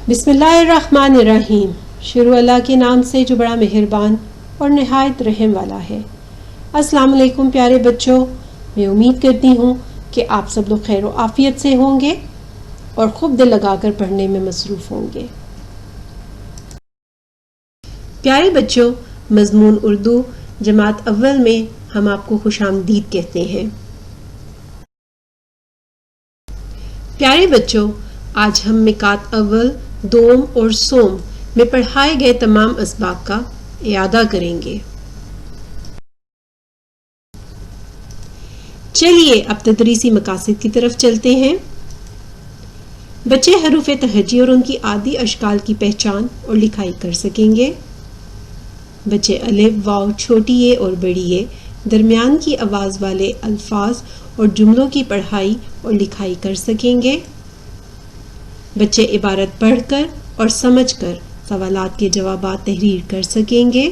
بسم اللہ الرحمن الرحیم. شروع اللہ کے نام سے جو بڑا مہربان اور نہایت رحم والا ہے. السلام علیکم پیارے بچوں. میں امید کرتی ہوں کہ آپ سب لوگ خیر و عافیت سے ہوں گے اور خوب دل لگا کر پڑھنے میں مصروف ہوں گے. پیارے بچوں، مضمون اردو جماعت اول میں ہم آپ کو خوش آمدید کہتے ہیں. پیارے بچوں، آج ہم مقات اول، دوم اور سوم میں پڑھائے گئے تمام اسباق کا اعادہ کریں گے. چلیے اب تدریسی مقاصد کی طرف چلتے ہیں. بچے حروف تہجی اور ان کی عادی اشکال کی پہچان اور لکھائی کر سکیں گے. بچے الف، واو، چھوٹی اے اور بڑی اے درمیان کی آواز والے الفاظ اور جملوں کی پڑھائی اور لکھائی کر سکیں گے. بچے عبارت پڑھ کر اور سمجھ کر سوالات کے جوابات تحریر کر سکیں گے.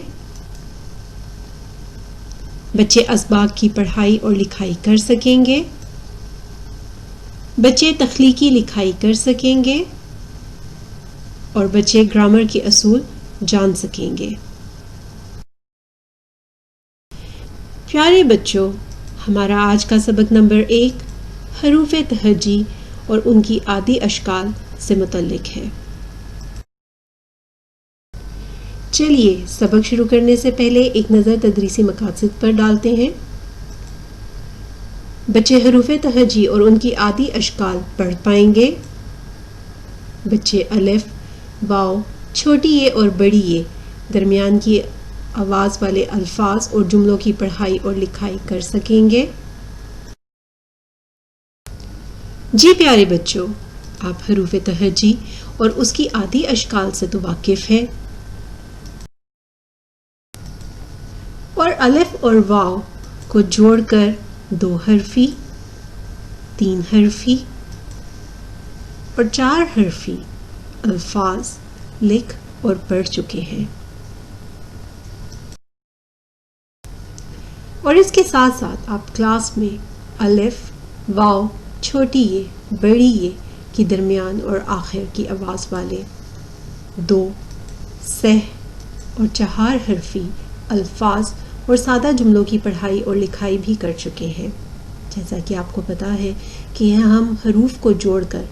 بچے اسباق کی پڑھائی اور لکھائی کر سکیں گے. بچے تخلیقی لکھائی کر سکیں گے اور بچے گرامر کے اصول جان سکیں گے. پیارے بچوں، ہمارا آج کا سبق نمبر 1 حروف تہجی اور ان کی عادی اشکال سے متعلق ہے. چلیے سبق شروع کرنے سے پہلے ایک نظر تدریسی مقاصد پر ڈالتے ہیں. بچے حروف تہجی اور ان کی عادی اشکال پڑھ پائیں گے. بچے الف، واو، چھوٹی اے اور بڑی اے درمیان کی آواز والے الفاظ اور جملوں کی پڑھائی اور لکھائی کر سکیں گے. جی پیارے بچوں، آپ حروف تہجی اور اس کی عادی اشکال سے تو واقف ہیں اور الف اور واو کو جوڑ کر 2 حرفی، 3 حرفی اور 4 حرفی الفاظ لکھ اور پڑھ چکے ہیں. اور اس کے ساتھ ساتھ آپ کلاس میں الف، واو، چھوٹی اے، بڑی اے کی درمیان اور آخر کی آواز والے 2 سہ اور 4 حرفی الفاظ اور سادہ جملوں کی پڑھائی اور لکھائی بھی کر چکے ہیں. جیسا کہ آپ کو پتا ہے کہ یہاں ہم حروف کو جوڑ کر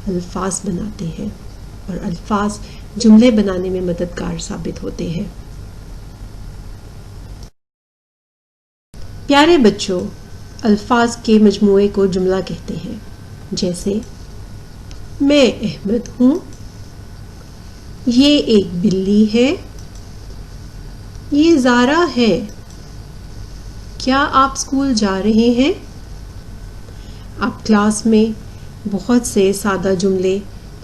الفاظ بناتے ہیں اور الفاظ جملے بنانے میں مددگار ثابت ہوتے ہیں. پیارے بچوں، الفاظ کے مجموعے کو جملہ کہتے ہیں. جیسے میں احمد ہوں، یہ ایک بلی ہے، یہ زارا ہے، کیا آپ اسکول جا رہے ہیں؟ آپ کلاس میں بہت سے سادہ جملے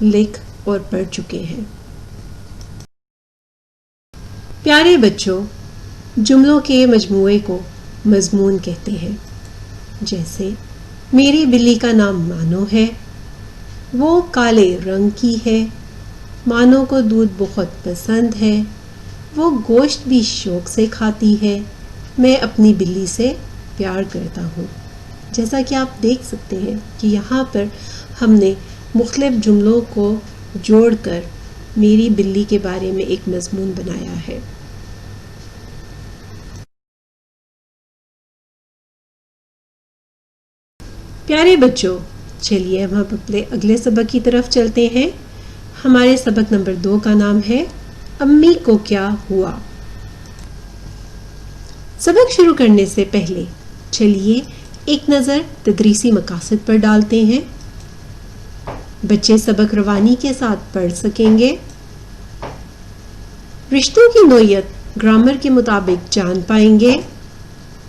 لکھ اور پڑھ چکے ہیں. پیارے بچوں، جملوں کے مجموعے کو مضمون کہتے ہیں. جیسے میری بلی کا نام مانو ہے، وہ کالے رنگ کی ہے، مانو کو دودھ بہت پسند ہے، وہ گوشت بھی شوق سے کھاتی ہے، میں اپنی بلی سے پیار کرتا ہوں. جیسا کہ آپ دیکھ سکتے ہیں کہ یہاں پر ہم نے مختلف جملوں کو جوڑ کر میری بلی کے بارے میں ایک مضمون بنایا ہے. پیارے بچوں، چلیے اب ہم اپنے اگلے سبق کی طرف چلتے ہیں. ہمارے سبق نمبر 2 کا نام ہے امی کو کیا ہوا. سبق شروع کرنے سے پہلے چلیے ایک نظر تدریسی مقاصد پر ڈالتے ہیں. بچے سبق روانی کے ساتھ پڑھ سکیں گے. رشتوں کی نوعیت گرامر کے مطابق جان پائیں گے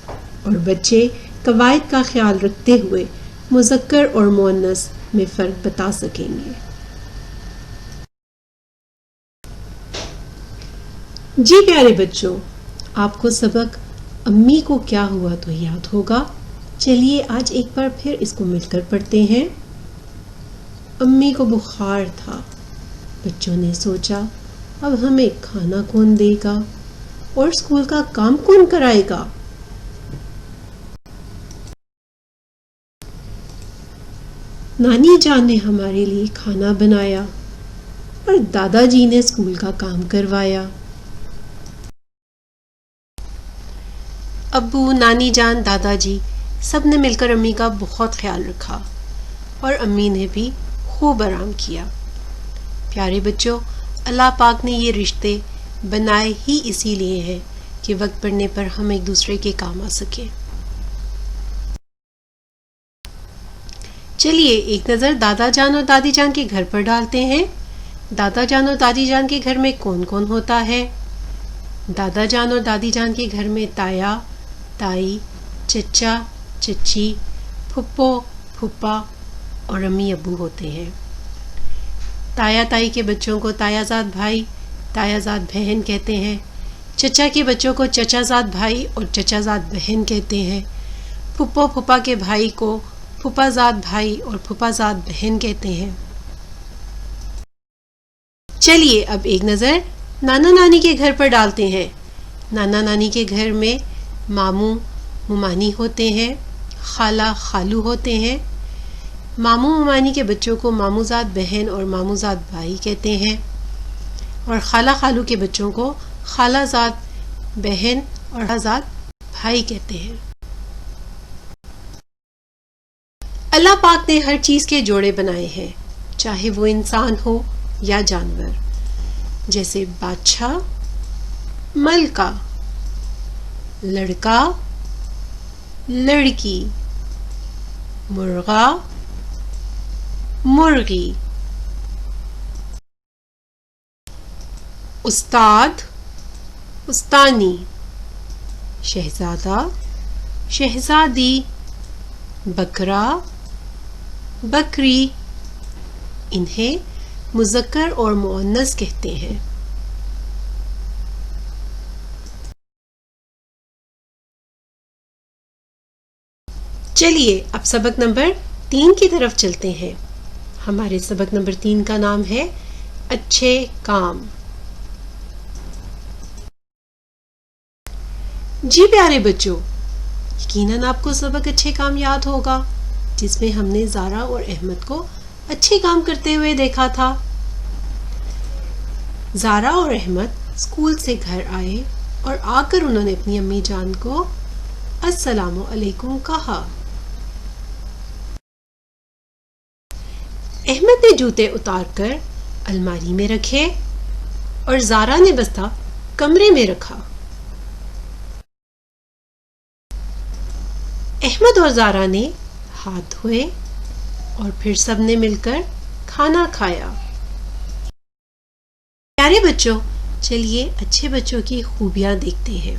اور بچے قواعد کا خیال رکھتے ہوئے مذکر اور مؤنث میں فرق بتا سکیں گے. جی پیارے بچوں، آپ کو سبق امی کو کیا ہوا تو یاد ہوگا. چلیے آج ایک بار پھر اس کو مل کر پڑھتے ہیں. امی کو بخار تھا. بچوں نے سوچا اب ہمیں کھانا کون دے گا اور اسکول کا کام کون کرائے گا. نانی جان نے ہمارے لیے کھانا بنایا. اور دادا جی نے اسکول کا کام کروایا۔ ابو، نانی جان، دادا جی سب نے مل کر امی کا بہت خیال رکھا اور امی نے بھی خوب آرام کیا۔ پیارے بچوں، اللہ پاک نے یہ رشتے بنائے ہی اسی لیے ہیں کہ وقت پڑنے پر ہم ایک دوسرے کے کام آ سکیں۔ چلیے ایک نظر دادا جان اور دادی جان کے گھر پر ڈالتے ہیں۔ دادا جان اور دادی جان کے گھر میں کون کون ہوتا ہے؟ دادا جان اور دادی جان کے گھر میں تایا، تائی، چچا، چچی، پھپھو، پھپھا اور امی ابو ہوتے ہیں۔ تایا تائی کے بچوں کو تایا زاد بھائی، تایا زاد بہن کہتے ہیں۔ چچا کے بچوں کو چچا زاد بھائی اور چچا زاد بہن کہتے ہیں۔ پھپھو پھپھا کے بھائی کو پھپھا زاد بھائی اور پھپھا زاد بہن کہتے ہیں۔ چلیے اب ایک نظر نانا نانی کے گھر پر ڈالتے ہیں۔ نانا نانی کے گھر میں ماموں ممانی ہوتے ہیں، خالہ خالو ہوتے ہیں۔ ماموں ممانی کے بچوں کو ماموں زاد بہن اور ماموں زاد بھائی کہتے ہیں، اور خالہ خالو کے بچوں کو خالہ زاد بہن اور خالہ زاد بھائی کہتے ہیں۔ اللہ پاک نے ہر چیز کے جوڑے بنائے ہیں، چاہے وہ انسان ہو یا جانور، جیسے بادشاہ، ملکہ، لڑکا، لڑکی، مرغا، مرغی، استاد، استانی، شہزادہ، شہزادی، بکرا، بکری۔ انہیں مذکر اور مؤنث کہتے ہیں۔ چلیے اب سبق نمبر 3 کی طرف چلتے ہیں۔ ہمارے سبق نمبر 3 کا نام ہے اچھے کام۔ جی پیارے بچوں، یقیناً آپ کو سبق اچھے کام یاد ہوگا، جس میں ہم نے زارا اور احمد کو اچھے کام کرتے ہوئے دیکھا تھا۔ زارا اور احمد اسکول سے گھر آئے اور آ کر انہوں نے اپنی امی جان کو السلام علیکم کہا۔ احمد نے جوتے اتار کر الماری میں رکھے اور زارا نے بستہ کمرے میں رکھا۔ احمد اور زارا نے ہاتھ دھوئے اور پھر سب نے مل کر کھانا کھایا۔ پیارے بچوں، چلیے اچھے بچوں کی خوبیاں دیکھتے ہیں۔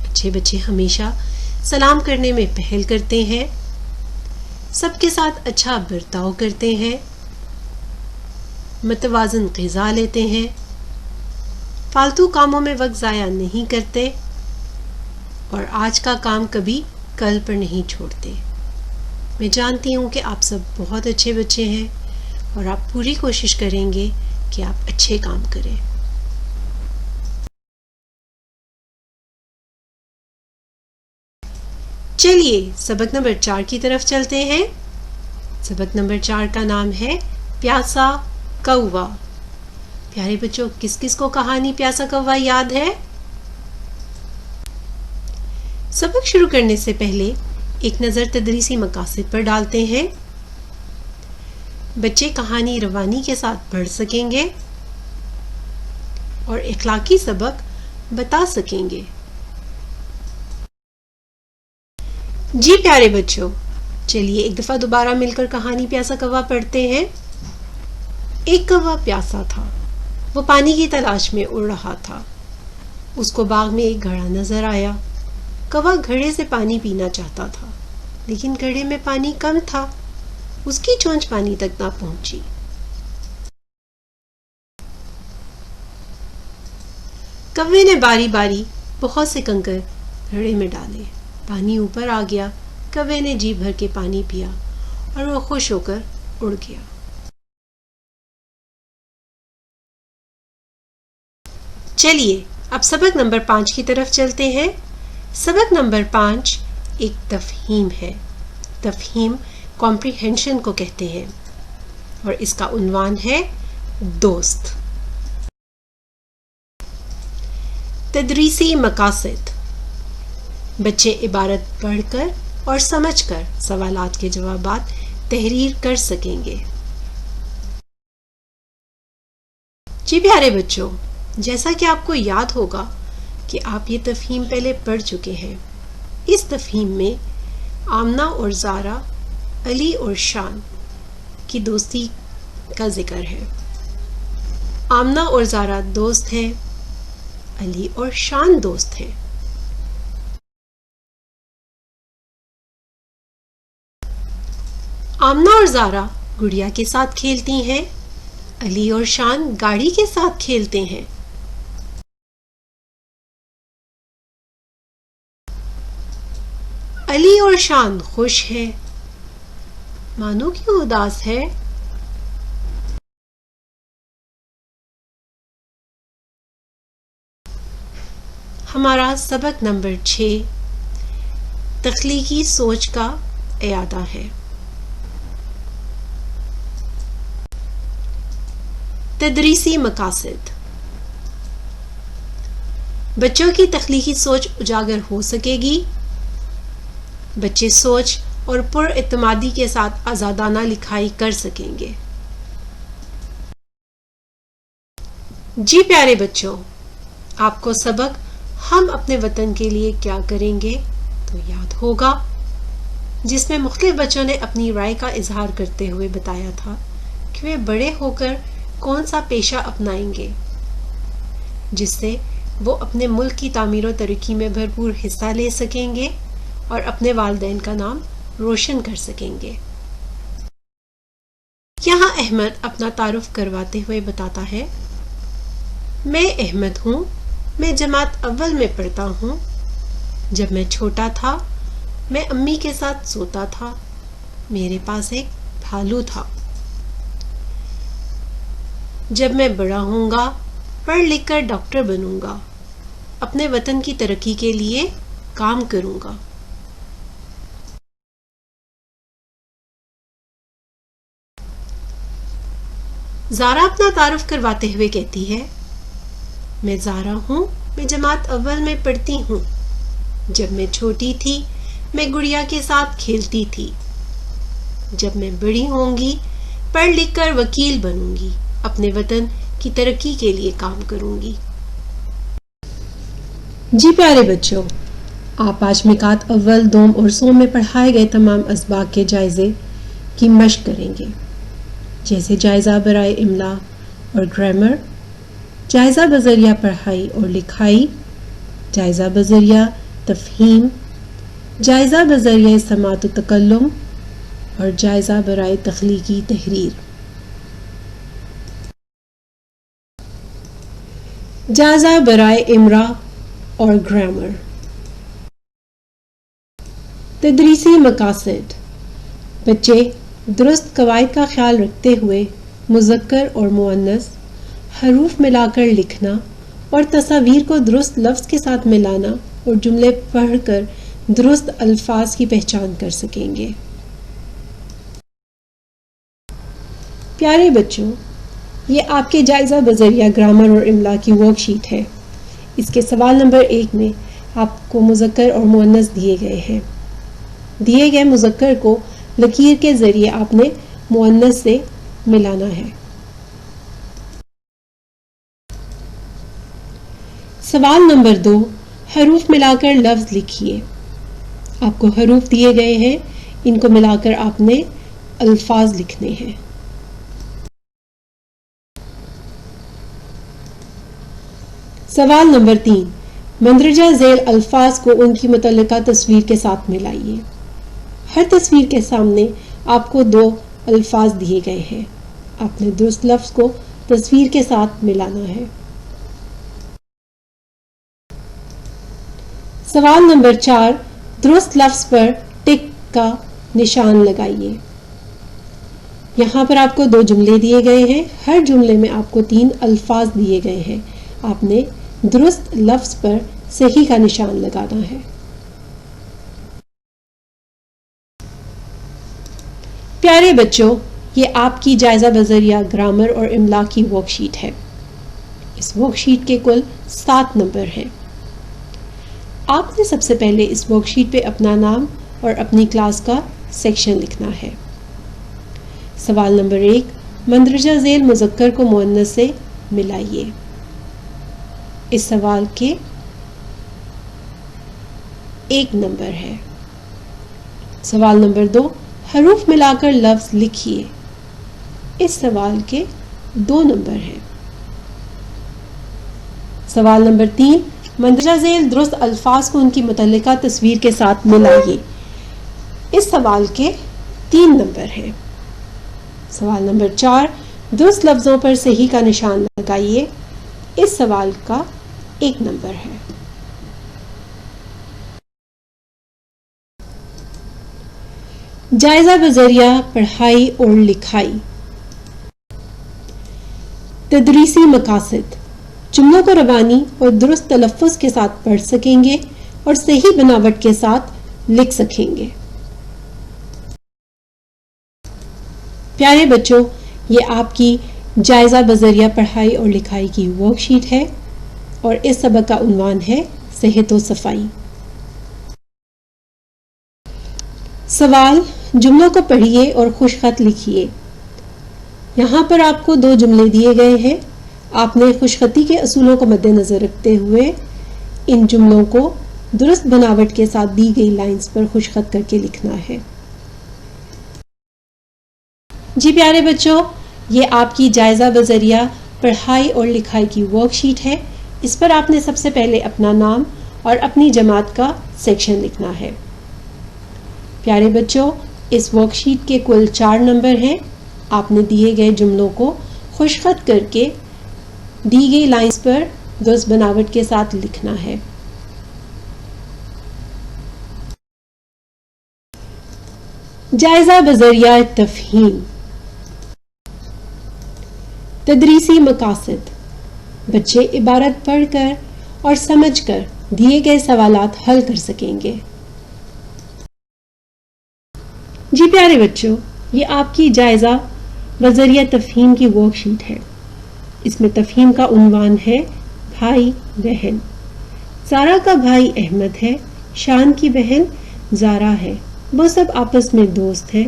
اچھے بچے ہمیشہ سلام کرنے میں پہل کرتے ہیں، سب کے ساتھ اچھا برتاؤ کرتے ہیں، متوازن غذا لیتے ہیں، فالتو کاموں میں وقت ضائع نہیں کرتے اور آج کا کام کبھی کل پر نہیں چھوڑتے۔ میں جانتی ہوں کہ آپ سب بہت اچھے بچے ہیں اور آپ پوری کوشش کریں گے کہ آپ اچھے کام کریں۔ چلیے سبق نمبر 4 کی طرف چلتے ہیں۔ سبق نمبر 4 کا نام ہے پیاسا کوا۔ پیارے بچوں، کس کس کو کہانی پیاسا کوا یاد ہے؟ سبق شروع کرنے سے پہلے ایک نظر تدریسی مقاصد پر ڈالتے ہیں۔ بچے کہانی روانی کے ساتھ پڑھ سکیں گے اور اخلاقی سبق بتا سکیں گے۔ جی پیارے بچوں، چلیے ایک دفعہ دوبارہ مل کر کہانی پیاسا کوا پڑھتے ہیں۔ ایک کوا پیاسا تھا، وہ پانی کی تلاش میں اڑ رہا تھا۔ اس کو باغ میں ایک گھڑا نظر آیا۔ کوا گھڑے سے پانی پینا چاہتا تھا، لیکن گھڑے میں پانی کم تھا، اس کی چونچ پانی تک نہ پہنچی۔ کوے نے باری باری بہت سے کنکر گھڑے میں ڈالے، پانی اوپر آ گیا۔ کوے نے جی بھر کے پانی پیا اور وہ خوش ہو کر اڑ گیا۔ چلیے اب سبق نمبر 5 کی طرف چلتے ہیں۔ سبق نمبر 5 ایک تفہیم ہے۔ تفہیم کمپریہنشن کو کہتے ہیں اور اس کا عنوان ہے دوست. تدریسی مقاصد. بچے عبارت پڑھ کر اور سمجھ کر سوالات کے جوابات تحریر کر سکیں گے. جی پیارے بچوں، جیسا کہ آپ کو یاد ہوگا کہ آپ یہ تفہیم پہلے پڑھ چکے ہیں. اس تفہیم میں آمنہ اور زارا، علی اور شان کی دوستی کا ذکر ہے. آمنہ اور زارا دوست ہیں، علی اور شان دوست ہیں. آمنہ اور زارا گڑیا کے ساتھ کھیلتی ہیں، علی اور شان گاڑی کے ساتھ کھیلتے ہیں. علی اور شان خوش ہیں، مانو کیوں اداس ہے؟ ہمارا سبق نمبر 6 تخلیقی سوچ کا اعادہ ہے. تدریسی مقاصد. بچوں کی تخلیقی سوچ اجاگر ہو سکے گی. بچے سوچ اور پر اعتمادی کے ساتھ آزادانہ لکھائی کر سکیں گے. جی پیارے بچوں، آپ کو سبق ہم اپنے وطن کے لیے کیا کریں گے تو یاد ہوگا، جس میں مختلف بچوں نے اپنی رائے کا اظہار کرتے ہوئے بتایا تھا کہ وہ بڑے ہو کر کون سا پیشہ اپنائیں گے جس سے وہ اپنے ملک کی تعمیر و ترقی میں بھرپور حصہ لے سکیں گے اور اپنے والدین کا نام روشن کر سکیں گے. یہاں احمد اپنا تعارف کرواتے ہوئے بتاتا ہے، میں احمد ہوں، میں جماعت اول میں پڑھتا ہوں. جب میں چھوٹا تھا میں امی کے ساتھ سوتا تھا. میرے پاس ایک بھالو تھا. جب میں بڑا ہوں گا پڑھ لکھ کر ڈاکٹر بنوں گا. اپنے وطن کی ترقی کے لیے کام کروں گا. زارا اپنا تعارف کرواتے ہوئے کہتی ہے، میں زارا ہوں، میں جماعت اول میں پڑھتی ہوں. جب میں چھوٹی تھی میں گڑیا کے ساتھ کھیلتی تھی. جب میں بڑی ہوں گی پڑھ لکھ کر وکیل بنوں گی. اپنے وطن کی ترقی کے لیے کام کروں گی. جی پیارے بچوں، آپ آج مقاط اول، دوم اور سوم میں پڑھائے گئے تمام اسباق کے جائزے کی مشق کریں گے، جیسے جائزہ برائے املا اور گرامر، جائزہ بذریعہ پڑھائی اور لکھائی، جائزہ بذریعہ تفہیم، جائزہ بذریعہ سماعت و تکلم اور جائزہ برائے تخلیقی تحریر. جائزہ برائے املا اور گرامر. تدریسی مقاصد. بچے درست قواعد کا خیال رکھتے ہوئے مذکر اور مؤنث حروف ملا کر لکھنا اور تصاویر کو درست لفظ کے ساتھ ملانا اور جملے پڑھ کر درست الفاظ کی پہچان کر سکیں گے. پیارے بچوں، یہ آپ کے جائزہ بذریعہ گرامر اور املا کی ورک شیٹ ہے. اس کے سوال نمبر 1 میں آپ کو مذکر اور مؤنث دیے گئے ہیں. دیے گئے مذکر کو لکیر کے ذریعے آپ نے مؤنث سے ملانا ہے. سوال نمبر 2، حروف ملا کر لفظ لکھیے. آپ کو حروف دیے گئے ہیں، ان کو ملا کر آپ نے الفاظ لکھنے ہیں. سوال نمبر 3، مندرجہ ذیل الفاظ کو ان کی متعلقہ تصویر کے ساتھ ملائیے. ہر تصویر کے سامنے آپ کو 2 الفاظ دیے گئے ہیں. آپ نے درست لفظ کو تصویر کے ساتھ ملانا ہے. سوال نمبر 4، درست لفظ پر ٹک کا نشان لگائیے. یہاں پر آپ کو 2 جملے دیے گئے ہیں. ہر جملے میں آپ کو 3 الفاظ دیے گئے ہیں. آپ نے درست لفظ پر صحیح کا نشان لگانا ہے. پیارے بچوں، یہ آپ کی جائزہ بذریعہ گرامر اور املا کی ورک شیٹ ہے۔ اس ورک شیٹ کے کل 7 نمبر ہیں۔ آپ نے سب سے پہلے اس ورک شیٹ پہ اپنا نام اور اپنی کلاس کا سیکشن لکھنا ہے۔ سوال نمبر 1، مندرجہ ذیل مذکر کو مؤنث سے ملائیے۔ اس سوال کے 1 نمبر ہے۔ سوال نمبر 2، حروف ملا کر لفظ لکھیے۔ اس سوال کے 2 نمبر ہیں۔ سوال نمبر 3، مندرجہ ذیل درست الفاظ کو ان کی متعلقہ تصویر کے ساتھ ملائیے۔ اس سوال کے 3 نمبر ہیں۔ سوال نمبر 4، درست لفظوں پر صحیح کا نشان لگائیے۔ اس سوال کا 1 نمبر ہے۔ جائزہ بذریعہ پڑھائی اور لکھائی۔ تدریسی مقاصد: جملوں کو روانی اور درست تلفظ کے ساتھ پڑھ سکیں گے اور صحیح بناوٹ کے ساتھ لکھ سکیں گے۔ پیارے بچوں، یہ آپ کی جائزہ بذریعہ پڑھائی اور لکھائی کی ورک شیٹ ہے اور اس سبق کا عنوان ہے صحت و صفائی۔ سوال: جملوں کو پڑھیے اور خوش خط لکھیے۔ یہاں پر آپ کو 2 جملے دیے گئے ہیں۔ آپ نے خوش خطی کے اصولوں کو مد نظر رکھتے ہوئے ان جملوں کو درست بناوٹ کے ساتھ دی گئی لائنز پر خوش خط کر کے لکھنا ہے۔ جی پیارے بچوں، یہ آپ کی جائزہ بذریعہ پڑھائی اور لکھائی کی ورک شیٹ ہے۔ اس پر آپ نے سب سے پہلے اپنا نام اور اپنی جماعت کا سیکشن لکھنا ہے۔ پیارے بچوں، اس ورک شیٹ کے کل 4 نمبر ہیں۔ آپ نے دیے گئے جملوں کو خوش خط کر کے دی گئی لائنز پر درست بناوٹ کے ساتھ لکھنا ہے۔ جائزہ بذریعہ تفہیم۔ تدریسی مقاصد: بچے عبارت پڑھ کر اور سمجھ کر دیے گئے سوالات حل کر سکیں گے۔ جی پیارے بچوں، یہ آپ کی جائزہ بذریعہ تفہیم کی ورک شیٹ ہے۔ اس میں تفہیم کا عنوان ہے بھائی بہن۔ زارا کا بھائی احمد ہے، شان کی بہن زارا ہے، وہ سب آپس میں دوست ہیں۔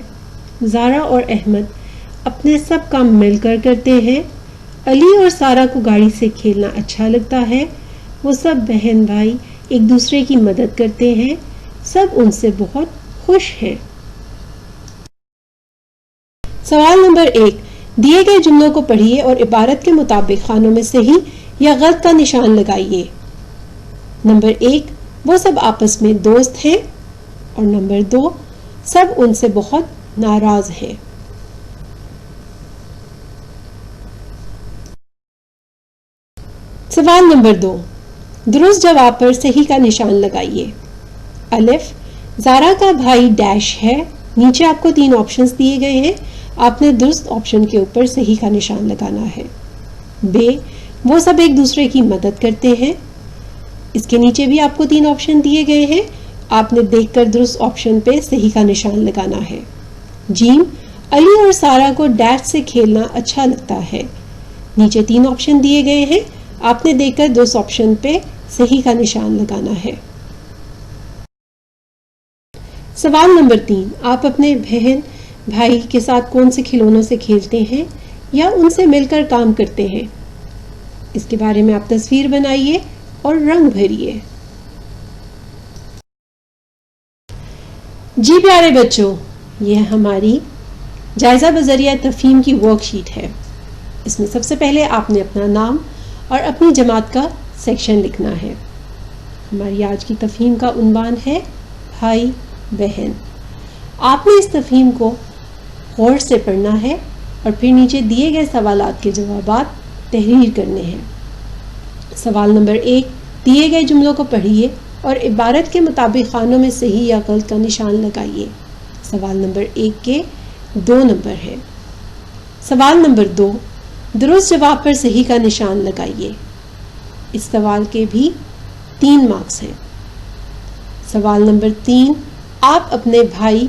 زارا اور احمد اپنے سب کام مل کر کرتے ہیں۔ علی اور سارا کو گاڑی سے کھیلنا اچھا لگتا ہے، وہ سب بہن بھائی ایک دوسرے کی مدد کرتے ہیں، سب ان سے بہت خوش ہیں۔ سوال نمبر 1، دیے گئے جملوں کو پڑھیے اور عبارت کے مطابق خانوں میں صحیح یا غلط کا نشان لگائیے۔ نمبر 1، وہ سب آپس میں دوست ہیں، اور نمبر 2، سب ان سے بہت ناراض ہیں۔ سوال نمبر 2، درست جواب پر صحیح کا نشان لگائیے۔ الف، زارا کا بھائی ڈیش ہے۔ نیچے آپ کو 3 آپشنز دیے گئے ہیں، آپ نے درست آپشن کے اوپر صحیح کا نشان لگانا ہے۔ ب، وہ سب ایک دوسرے کی مدد کرتے ہیں۔ اس کے نیچے بھی آپ کو 3 آپشن دیے گئے ہیں، آپ نے دیکھ کر درست آپشن پہ صحیح کا نشان لگانا ہے۔ جیم، علی اور سارا کو ڈیش سے کھیلنا اچھا لگتا ہے۔ نیچے 3 آپشن دیے گئے ہیں، آپ نے دیکھ کر درست آپشن پہ صحیح کا نشان لگانا ہے۔ سوال نمبر 3، آپ اپنے بہن بھائی کے ساتھ کون سے کھلونوں سے کھیلتے ہیں یا ان سے مل کر کام کرتے ہیں؟ اس کے بارے میں آپ تصویر بنائیے اور رنگ بھریے۔ جی پیارے بچوں، یہ ہماری جائزہ بذریعہ تفہیم کی ورک شیٹ ہے۔ اس میں سب سے پہلے آپ نے اپنا نام اور اپنی جماعت کا سیکشن لکھنا ہے۔ ہماری آج کی تفہیم کا عنوان ہے بھائی بہن۔ آپ نے اس تفہیم کو غور سے پڑھنا ہے اور پھر نیچے دیے گئے سوالات کے جوابات تحریر کرنے ہیں۔ سوال نمبر 1، دیے گئے جملوں کو پڑھیے اور عبارت کے مطابق خانوں میں صحیح یا غلط کا نشان لگائیے۔ سوال نمبر 1 کے 2 نمبر ہے۔ سوال نمبر 2، درست جواب پر صحیح کا نشان لگائیے۔ اس سوال کے بھی 3 مارکس ہیں۔ سوال نمبر 3، آپ اپنے بھائی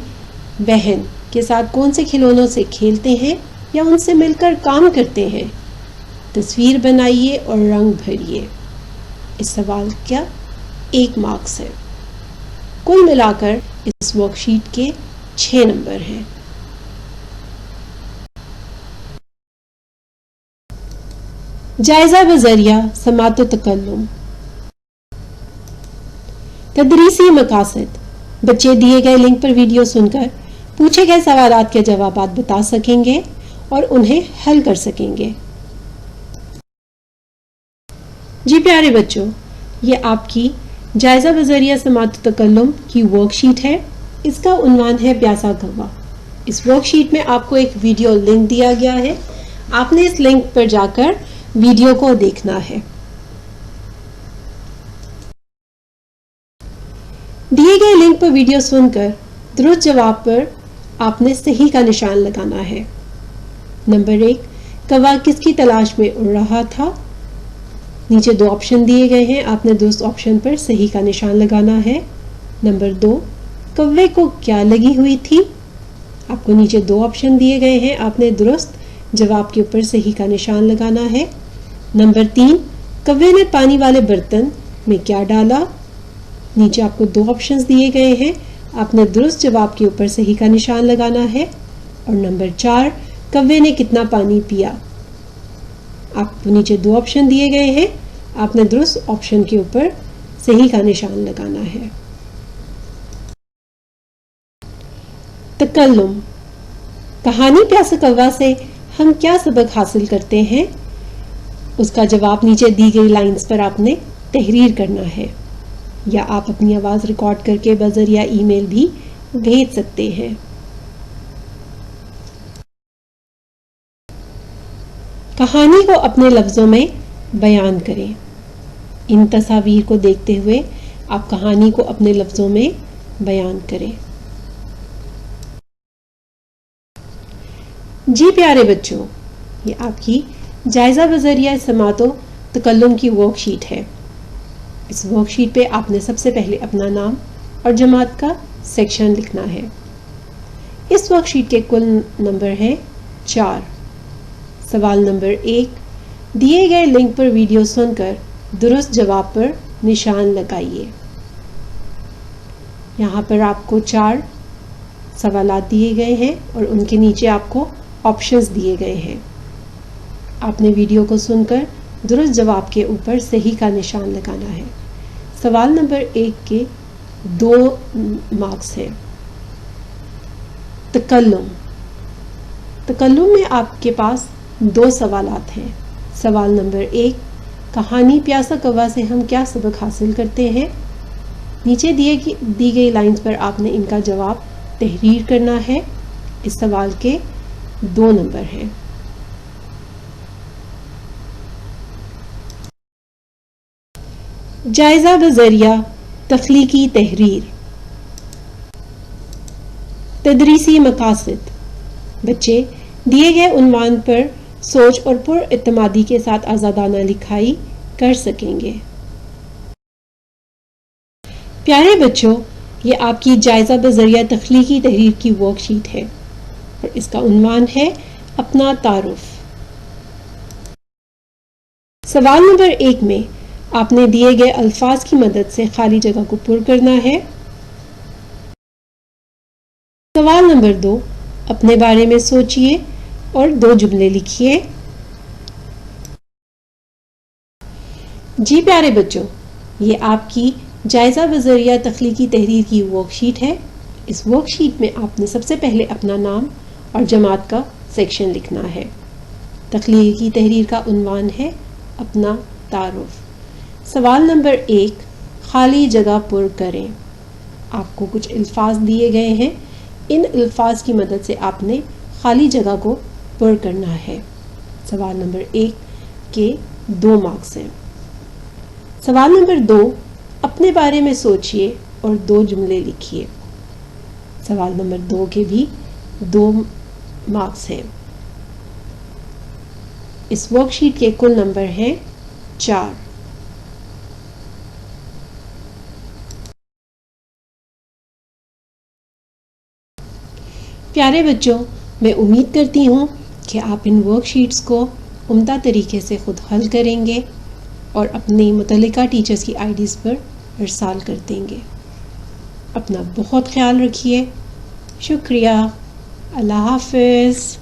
بہن کے ساتھ کون سے کھلونوں سے کھیلتے ہیں یا ان سے مل کر کام کرتے ہیں؟ تصویر بنائیے اور رنگ بھریے۔ اس سوال کا 1 مارکس ہے۔ کل ملا کر اس ورک شیٹ کے 6 نمبر ہیں۔ جائزہ بذریعہ سماعت و تکلم۔ تدریسی مقاصد: بچے دیے گئے لنک پر ویڈیو سن کر پوچھے گئے سوالات کے جوابات بتا سکیں گے اور انہیں حل کر سکیں گے۔ جی پیارے بچوں، یہ آپ کی جائزہ بذریعہ سماعت و تکلم کی ورک شیٹ ہے۔ اس کا عنوان ہے پیاسا کوا۔ اس ورک شیٹ میں آپ کو ایک ویڈیو لنک دیا گیا ہے۔ آپ نے اس لنک پر جا کر ویڈیو کو دیکھنا ہے۔ دیے گئے لنک پر ویڈیو سن کر درست جواب پر آپ نے صحیح کا نشان لگانا ہے۔ نمبر 1، کوا کس کی تلاش میں اڑ رہا تھا؟ نیچے 2 آپشن دیے گئے ہیں، آپ نے درست آپشن پر صحیح کا نشان لگانا ہے۔ نمبر 2، کوے کو کیا لگی ہوئی تھی؟ آپ کو نیچے 2 آپشن دیے گئے ہیں، آپ نے درست جواب کے اوپر صحیح کا نشان لگانا ہے۔ نمبر 3، کوے نے پانی والے برتن میں کیا ڈالا؟ نیچے آپ کو 2 آپشنز دیے گئے ہیں، آپ نے درست جواب کے اوپر صحیح کا نشان لگانا ہے۔ اور نمبر 4، کوے نے کتنا پانی پیا؟ آپ کو نیچے 2 آپشن دیے گئے ہیں، آپ نے درست آپشن کے اوپر صحیح کا نشان لگانا ہے۔ تکلم: کہانی پیاسا کوا سے ہم کیا سبق حاصل کرتے ہیں؟ اس کا جواب نیچے دی گئی لائنز پر آپ نے تحریر کرنا ہے، یا آپ اپنی آواز ریکارڈ کر کے بذریعہ ای میل بھی بھیج سکتے ہیں۔ کہانی کو اپنے لفظوں میں بیان کریں۔ ان تصاویر کو دیکھتے ہوئے آپ کہانی کو اپنے لفظوں میں بیان کریں۔ جی پیارے بچوں، یہ آپ کی جائزہ بذریعہ سماعت و تکلم کی ورک شیٹ ہے۔ اس ورک شیٹ پہ آپ نے سب سے پہلے اپنا نام اور جماعت کا سیکشن لکھنا ہے۔ اس ورک شیٹ کے کل نمبر ہیں 4۔ سوال نمبر 1، دیے گئے لنک پر ویڈیو سن کر درست جواب پر نشان لگائیے۔ یہاں پر آپ کو 4 سوالات دیے گئے ہیں اور ان کے نیچے آپ کو آپشنز دیے گئے ہیں۔ آپ نے ویڈیو کو سن کر درست جواب کے اوپر صحیح کا نشان لگانا ہے۔ سوال نمبر 1 کے 2 مارکس ہیں۔ تکلم: تکلم میں آپ کے پاس 2 سوالات ہیں۔ سوال نمبر 1، کہانی پیاسا کوا سے ہم کیا سبق حاصل کرتے ہیں؟ نیچے دی گئی لائنز پر آپ نے ان کا جواب تحریر کرنا ہے۔ اس سوال کے 2 نمبر ہیں۔ جائزہ بذریعہ تخلیقی تحریر۔ تدریسی مقاصد: بچے دیے گئے عنوان پر سوچ اور پر اعتمادی کے ساتھ آزادانہ لکھائی کر سکیں گے۔ پیارے بچوں، یہ آپ کی جائزہ بذریعہ تخلیقی تحریر کی ورک شیٹ ہے اور اس کا عنوان ہے اپنا تعارف۔ سوال نمبر 1 میں آپ نے دیے گئے الفاظ کی مدد سے خالی جگہ کو پر کرنا ہے۔ سوال نمبر 2، اپنے بارے میں سوچئے اور 2 جملے لکھیے۔ جی پیارے بچوں، یہ آپ کی جائزہ بذریعہ تخلیقی تحریر کی ورک شیٹ ہے۔ اس ورک شیٹ میں آپ نے سب سے پہلے اپنا نام اور جماعت کا سیکشن لکھنا ہے۔ تخلیقی تحریر کا عنوان ہے اپنا تعارف۔ سوال نمبر 1، خالی جگہ پر کریں۔ آپ کو کچھ الفاظ دیے گئے ہیں، ان الفاظ کی مدد سے آپ نے خالی جگہ کو پر کرنا ہے۔ سوال نمبر 1 کے 2 مارکس ہیں۔ سوال نمبر 2، اپنے بارے میں سوچئے اور 2 جملے لکھیے۔ سوال نمبر 2 کے بھی 2 مارکس ہیں۔ اس ورک شیٹ کے کل نمبر ہیں 4۔ پیارے بچوں، میں امید کرتی ہوں کہ آپ ان ورک شیٹس کو عمدہ طریقے سے خود حل کریں گے اور اپنی متعلقہ ٹیچرز کی آئی ڈیز پر ارسال کر دیں گے۔ اپنا بہت خیال رکھیے۔ شکریہ۔ اللہ حافظ۔